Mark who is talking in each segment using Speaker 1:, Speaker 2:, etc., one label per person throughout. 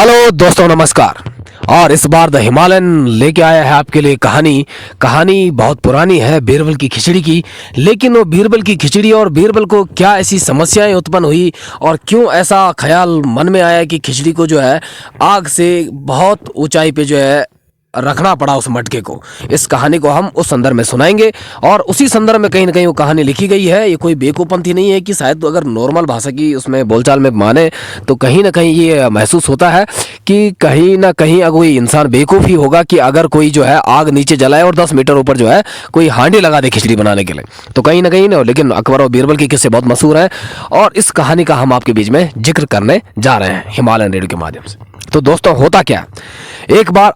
Speaker 1: Hello दोस्तों, नमस्कार। और इस बार द हिमालयन लेके आया है आपके लिए कहानी बहुत पुरानी है, बीरबल की खिचड़ी की। लेकिन वो बीरबल की खिचड़ी और बीरबल को क्या ऐसी समस्याएं उत्पन्न हुई और क्यों ऐसा ख्याल मन में आया कि खिचड़ी को जो है आग से बहुत ऊंचाई पे जो है रखना पड़ा उस मटके को। इस कहानी को हम उस संदर्भ में सुनाएंगे और उसी संदर्भ में कहीं ना कहीं वो कहानी लिखी गई है। ये कोई बेवकूफ़पंथी नहीं है कि शायद अगर नॉर्मल भाषा की उसमें बोलचाल में माने तो कहीं ना कहीं ये महसूस होता है कि कहीं ना कहीं अगर कोई इंसान बेवकूफ़ ही होगा कि अगर कोई जो है आग नीचे जलाए और 10 मीटर ऊपर जो है कोई हांडी लगा दे खिचड़ी बनाने के लिए, तो कहीं ना कहीं ना। लेकिन अकबर और बीरबल के किस्से बहुत मशहूर हैं और इस कहानी का हम आपके बीच में जिक्र करने जा रहे हैं हिमालयन रेडियो के माध्यम से। तो दोस्तों, होता क्या, एक बार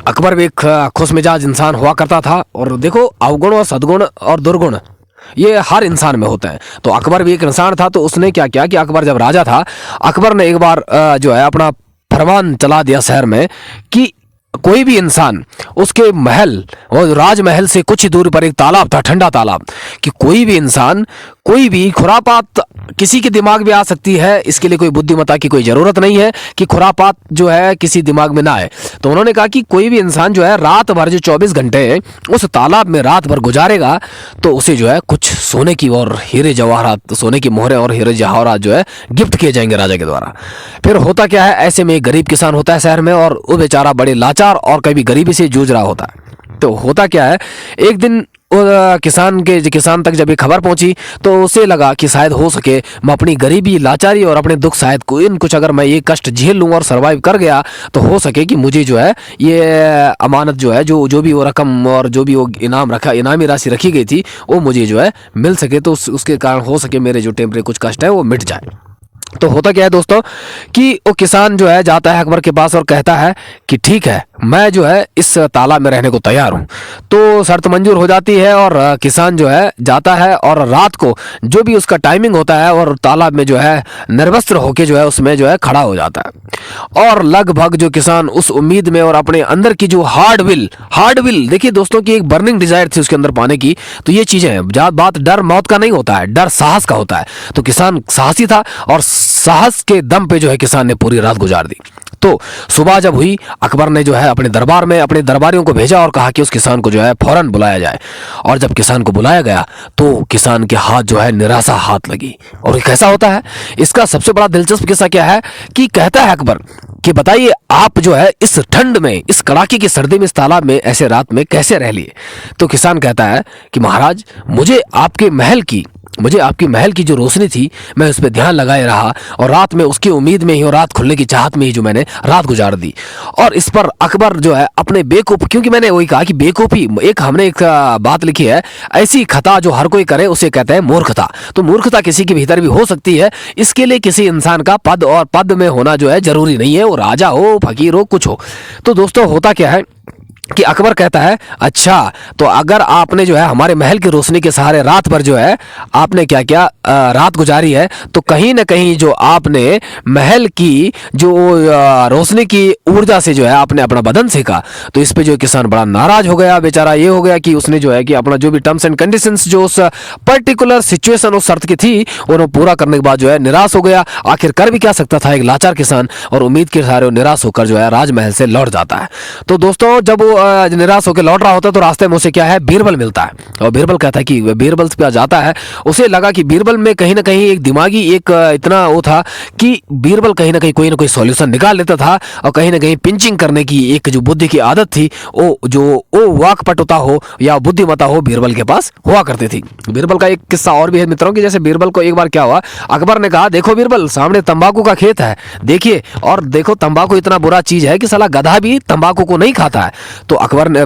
Speaker 1: अकबर भी एक खुश मिजाज इंसान हुआ करता था। और देखो, अवगुण और सद्गुण और दुर्गुण ये हर इंसान में होता है। तो अकबर भी एक इंसान था। तो उसने क्या किया कि अकबर जब राजा था, अकबर ने एक बार जो है अपना फरमान चला दिया शहर में कि कोई भी इंसान उसके महल और राजमहल से कुछ ही दूर पर एक तालाब था, ठंडा तालाब, कि कोई भी इंसान कोई भी खुरापात किसी के दिमाग में आ सकती है। इसके लिए कोई बुद्धिमत्ता की कोई ज़रूरत नहीं है कि खुरापात जो है किसी दिमाग में ना आए। तो उन्होंने कहा कि कोई भी इंसान जो है रात भर जो 24 घंटे उस तालाब में रात भर गुजारेगा तो उसे जो है कुछ सोने की और हीरे जवाहरात, सोने की मोहरें और हीरे जवाहरात जो है गिफ्ट किए जाएंगे राजा के द्वारा। फिर होता क्या है, ऐसे में एक गरीब किसान होता है शहर में और वो बेचारा बड़े लाचार और कभी गरीबी से जूझ रहा होता है। तो होता क्या है, एक दिन किसान तक जब ये खबर पहुंची तो उसे लगा कि शायद हो सके मैं अपनी गरीबी, लाचारी और अपने दुख शायद कुछ अगर मैं ये कष्ट झेल लूँ और सरवाइव कर गया तो हो सके कि मुझे जो है ये अमानत जो है जो भी वो रकम और जो भी वो इनामी राशि रखी गई थी वो मुझे जो है मिल सके। तो उसके कारण हो सके मेरे जो टेम्परेरी कुछ कष्ट है वो मिट जाए। तो होता क्या है दोस्तों कि वो किसान जो है जाता है अकबर के पास और कहता है कि ठीक है, मैं जो है इस तालाब में रहने को तैयार हूँ। तो शर्त मंजूर हो जाती है और किसान जो है जाता है और रात को जो भी उसका टाइमिंग होता है और तालाब में जो है निर्वस्त्र होके जो है उसमें जो है खड़ा हो जाता है। और लगभग जो किसान उस उम्मीद में और अपने अंदर की जो हार्ड विल देखिए दोस्तों की एक बर्निंग डिजायर थी उसके अंदर पाने की। तो ये चीजें हैं, जहाँ बात डर मौत का नहीं होता है, डर साहस का होता है। तो किसान साहसी था और साहस के दम पे जो है किसान ने पूरी रात गुजार दी। तो सुबह जब हुई, अकबर ने जो है अपने दरबार में अपने दरबारियों को भेजा और कहा कि उस किसान को जो है फौरन बुलाया जाए। और जब किसान को बुलाया गया तो किसान के हाथ जो है निराशा हाथ लगी। और ये कैसा होता है, इसका सबसे बड़ा दिलचस्प किस्सा क्या है कि कहता है अकबर कि बताइए आप जो है इस ठंड में, इस कड़ाके की सर्दी में, इस तालाब में ऐसे रात में कैसे रह लिए। तो किसान कहता है कि महाराज, मुझे आपकी महल की जो रोशनी थी मैं उस पर ध्यान लगाए रहा और रात में उसकी उम्मीद में ही और रात खुलने की चाहत में ही जो मैंने रात गुजार दी। और इस पर अकबर जो है अपने बेवकूफ़, क्योंकि मैंने वही कहा कि बेवकूफ़ी हमने एक बात लिखी है, ऐसी खता जो हर कोई करे उसे कहते हैं मूर्खता। तो मूर्खता किसी के भीतर भी हो सकती है। इसके लिए किसी इंसान का पद में होना जो है जरूरी नहीं है, वो राजा हो, फकीर हो, कुछ हो। तो दोस्तों, होता क्या है कि अकबर कहता है अच्छा, तो अगर आपने जो है हमारे महल की रोशनी के सहारे रात भर जो है आपने क्या क्या रात गुजारी है, तो कहीं ना कहीं जो आपने महल की जो रोशनी की ऊर्जा से जो है आपने अपना बदन सेका। तो इस पे जो किसान बड़ा नाराज हो गया बेचारा। ये हो गया कि उसने जो है कि अपना जो भी टर्म्स एंड कंडीशंस जो उस पर्टिकुलर सिचुएशन, उस शर्त की थी, उन्हें पूरा करने के बाद जो है निराश हो गया। आखिर कर भी क्या सकता था एक लाचार किसान, और उम्मीद के सहारे निराश होकर जो है राजमहल से लौट जाता है। तो दोस्तों, जब वो निराश होकर लौट रहा होता है तो रास्ते में उसे क्या है, बीरबल मिलता है। और बीरबल कहता है कि बीरबल पे जाता है, उसे लगा कि बीरबल में कहीं ना कहीं एक दिमागी एक इतना वो था कि बीरबल कहीं ना कोई सॉल्यूशन निकाल लेता था। और कहीं ना कहीं पिंचिंग करने की एक जो बुद्धि की आदत थी वो वाकपटुता हो या बुद्धिमत्ता हो, बीरबल के पास हुआ करती थी। बीरबल का एक किस्सा और भी है मित्रों की। जैसे बीरबल को एक बार क्या हुआ, अकबर ने कहा देखो बीरबल, सामने तंबाकू का खेत है, देखिए, और देखो तंबाकू इतना बुरा चीज है कि साला गधा भी तंबाकू को नहीं खाता है। तो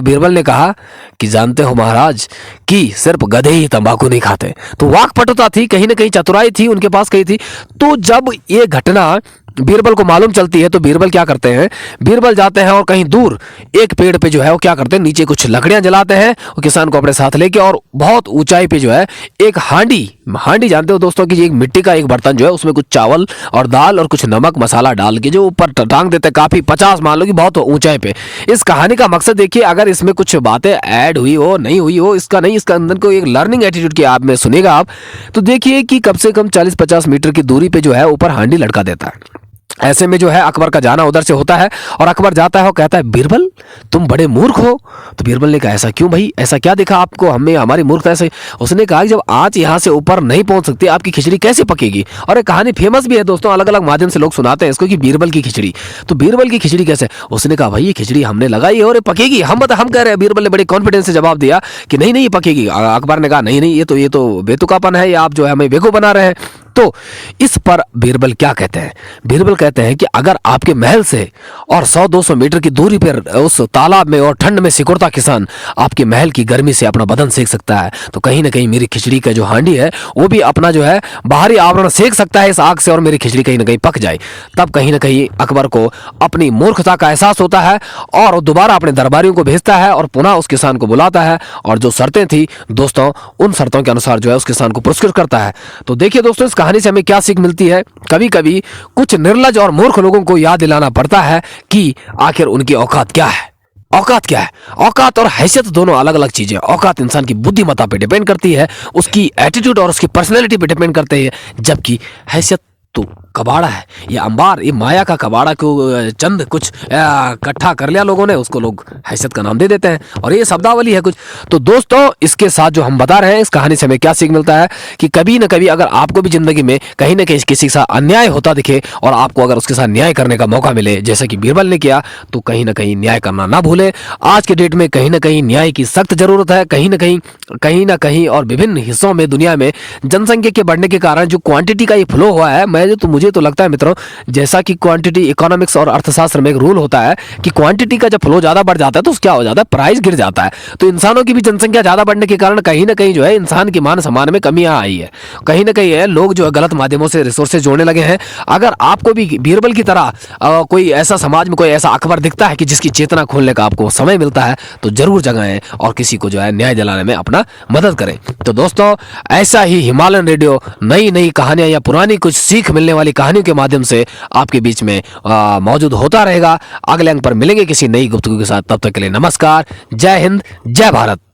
Speaker 1: बीरबल ने कहा कि जानते हो महाराज कि सिर्फ गधे ही तंबाकू नहीं खाते। तो वाकपटुता थी, कहीं ना कहीं चतुराई थी उनके पास कही थी। तो जब ये घटना बीरबल को मालूम चलती है तो बीरबल क्या करते हैं, बीरबल जाते हैं और कहीं दूर एक पेड़ पे जो है वो क्या करते हैं, नीचे कुछ लकड़ियां जलाते हैं और किसान को अपने साथ लेके, और बहुत ऊंचाई पे जो है एक हांडी जानते हो दोस्तों कि एक मिट्टी का एक बर्तन जो है उसमें कुछ चावल और दाल और कुछ नमक मसाला डाल के जो ऊपर टांग देते हैं, काफी 50 मान लो कि बहुत ऊंचाई पे। इस कहानी का मकसद देखिए, अगर इसमें कुछ बातें ऐड हुई हो नहीं हुई हो, इसका अंदर को एक लर्निंग एटीट्यूड की आप में सुनेगा आप, तो देखिए कि कम से कम 40-50 मीटर की दूरी पे जो है ऊपर हांडी लटका देता है। ऐसे में जो है अकबर का जाना उधर से होता है और अकबर जाता है और कहता है बीरबल तुम बड़े मूर्ख हो। तो बीरबल ने कहा ऐसा क्यों भाई, ऐसा क्या देखा आपको हमें हमारी मूर्खता से। उसने कहा कि जब आज यहाँ से ऊपर नहीं पहुंच सकती आपकी खिचड़ी कैसे पकेगी। और एक कहानी फेमस भी है दोस्तों, अलग अलग माध्यम से लोग सुनाते हैं इसको कि बीरबल की खिचड़ी। तो बीरबल की खिचड़ी कैसे, उसने कहा भाई ये खिचड़ी हमने लगाई है और ये पकेगी, हम कह रहे हैं। बीरबल ने बड़े कॉन्फिडेंस से जवाब दिया कि नहीं नहीं ये पकेगी। अकबर ने कहा नहीं नहीं ये तो बेतुकापन है, ये आप जो है हमें बेवकूफ बना रहे हैं। तो इस पर बीरबल क्या कहते हैं, बीरबल कहते हैं कि अगर आपके महल से और 100-200 मीटर की दूरी पर उस तालाब में और ठंड में सिकुड़ता किसान आपके महल की गर्मी से अपना बदन सेक सकता है, तो कहीं ना कहीं मेरी खिचड़ी का जो हांडी है वो भी अपना जो है बाहरी आवरण सेक सकता है इस आग से और मेरी खिचड़ी कहीं ना कहीं पक जाए। तब कहीं ना कहीं अकबर को अपनी मूर्खता का एहसास होता है और दोबारा अपने दरबारियों को भेजता है और पुनः उस किसान को बुलाता है और जो शर्तें थी दोस्तों उन शर्तों के अनुसार जो है उस किसान को पुरस्कृत करता है। तो देखिए दोस्तों इस कहानी से हमें क्या सीख मिलती है, कभी कभी कुछ निर्लज और मूर्ख लोगों को याद दिलाना पड़ता है कि आखिर उनकी औकात क्या है। औकात क्या है, औकात और हैसियत दोनों अलग अलग चीजें। औकात इंसान की बुद्धिमत्ता पे डिपेंड करती है, उसकी एटीट्यूड और उसकी पर्सनैलिटी पे डिपेंड करते हैं, जबकि हैसियत तो कबाड़ा है, ये अंबार ये माया का कबाड़ा को चंद कुछ इकट्ठा कर लिया लोगों ने, उसको लोग हैसियत का नाम दे देते हैं और ये शब्दावली है कुछ। तो दोस्तों इसके साथ जो हम बता रहे हैं इस कहानी से हमें क्या सीख मिलता है कि कभी ना कभी अगर आपको भी जिंदगी में कहीं ना कहीं किसी के साथ अन्याय होता दिखे और आपको अगर उसके साथ न्याय करने का मौका मिले जैसे कि बीरबल ने किया, तो कहीं ना कहीं न्याय करना ना भूलें। आज के डेट में कहीं ना कहीं न्याय की सख्त जरूरत है। कहीं ना कहीं और विभिन्न हिस्सों में दुनिया में जनसंख्या के बढ़ने के कारण जो क्वांटिटी का ये फ्लो हुआ है, मुझे तो लगता है मित्रों जैसा कि क्वांटिटी इकोनॉमिक्स और अर्थशास्त्र में एक रूल होता है कि क्वांटिटी का जब फ्लो ज्यादा बढ़ जाता है तो क्या हो जाता है, प्राइस गिर जाता है। तो इंसानों की भी जनसंख्या ज्यादा बढ़ने के कारण कहीं ना कहीं जो है इंसान की मान सम्मान में कमी आई है। कहीं ना कहीं है लोग जो है गलत माध्यमों से रिसोर्सेज जोड़ने लगे हैं। अगर आपको भी बीरबल की तरह कोई ऐसा समाज में कोई ऐसा अकबर दिखता है कि जिसकी चेतना खोलने का आपको समय मिलता है तो जरूर जगाएं और किसी को जो है न्याय दिलाने में अपना मदद करें। तो दोस्तों ऐसा ही हिमालयन रेडियो नई नई कहानियां या पुरानी कुछ सीख मिलने वाली कहानियों के माध्यम से आपके बीच में मौजूद होता रहेगा। अगले अंक पर मिलेंगे किसी नई गुफ्तगू के साथ, तब तक के लिए नमस्कार, जय हिंद, जय भारत।